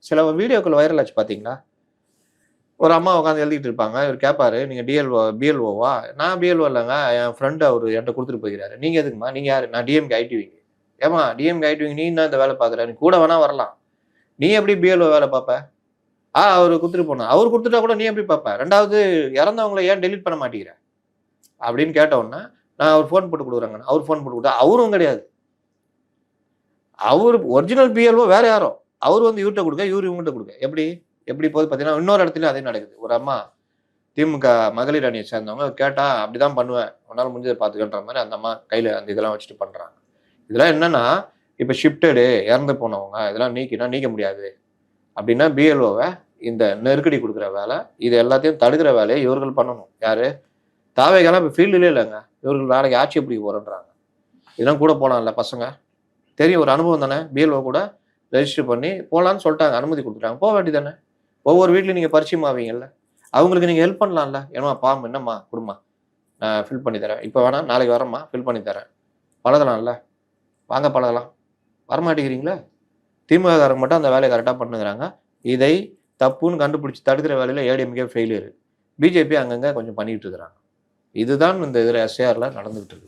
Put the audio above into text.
சில வீடியோக்கள் வைரல் ஆச்சு பார்த்தீங்களா? ஒரு அம்மா உட்காந்து எழுதிட்டு இருப்பாங்க. இவரு கேட்பாரு, "நீங்க பிஎல்ஓவா?" "நான் பிஎல்ஓ இல்லங்க. என் ஃப்ரெண்ட் அவரு என்ட்ட குடுத்துட்டு போயிருக்காரு." "நீங்க எதுக்கும்மா? நீங்க யாரு?" "நான் டிஎம்கே ஐடிவிங்க." "ஏம்மா டிஎம்கே ஐடிவிங்க நீ என்ன இந்த வேலை பார்க்குற? நீ கூட வேணா வரலாம். நீ எப்படி பிஎல்ஓ வேலை பார்ப்ப?" அவரு குடுத்துட்டு போனாரு. அவரு குடுத்துட்டா கூட நீ எப்படி பார்ப்ப? 2வது இறந்தவங்கள ஏன் டெலீட் பண்ண மாட்டேங்கிற? அப்படின்னு கேட்ட உடனே, நான் அவரு ஃபோன் போட்டு குடுக்குறேங்க. அவரு ஃபோன் போட்டு குடுத்தா அவரும் கிடையாது. அவரு ஒரிஜினல் பிஎல்ஓ வேற யாரோ. அவரு வந்து இவர்ட்ட குடுக்க, இவரு இவங்ககிட்ட குடுக்க. எப்படி? எப்படி போகுது பார்த்தீங்கன்னா, இன்னொரு இடத்துலயும் அதே நடக்குது. ஒரு அம்மா திமுக மகளிர் அணிய சேர்ந்தவங்க கேட்டா, "அப்படிதான் பண்ணுவேன். உன்னால முடிஞ்சத பார்த்துக்கன்ற" மாரி அந்த அம்மா கையில அந்த இதெல்லாம் வச்சுட்டு பண்றாங்க. இதெல்லாம் என்னன்னா, இப்ப ஷிஃப்டடு இறந்து போனவங்க இதெல்லாம் நீக்க முடியாது. அப்படின்னா பிஎல்ஓவ இந்த நெருக்கடி குடுக்குற வேலை, இது எல்லாத்தையும் தடுக்கிற வேலைய இவர்கள் பண்ணணும். யாரு? தாவேக்காலாம் இப்ப ஃபீல்டுலயே இல்லங்க. இவர்கள் நாளைக்கு ஆட்சிய பிடிக்க போறேன்றாங்க. இதெல்லாம் கூட போலாம்ல பசங்க. தெரியும் ஒரு அனுபவம் தானே. பிஎல்ஓ கூட ரெஜிஸ்டர் பண்ணி போலான்னு சொல்ட்டாங்க. அனுமதி குடுத்துட்டாங்க. போ வேண்டியது தானே. ஒவ்வொரு வீட்லயும் நீங்க பரிச்சயமா ஆவீங்கல்ல. அவங்களுக்கு நீங்க ஹெல்ப் பண்ணலாம்ல. "ஏம்மா என்னம்மா குடும்மா. நான் ஃபில் பண்ணி தரேன். இப்ப வேணாம் நாளைக்கு வரேம்மா ஃபில் பண்ணி தரேன்." பழகலாம்ல. வாங்க பழகலாம். வரமாட்டேங்கிறீங்களே. திமுக காரங்க மட்டும் அந்த வேலைய கரெக்ட்டா பண்ணுகிறாங்க. இதை தப்புன்னு கண்டுபிடிச்சு தடுக்கிற வேலையில ஏடிஎம்கே ஃபெயிலியர். பிஜேபி அங்கங்க கொஞ்சம் பண்ணிட்டு இருக்கிறாங்க. இதுதான் இந்த இதுல எஸ்ஏஆர்ல நடந்துகிட்டு இருக்கு.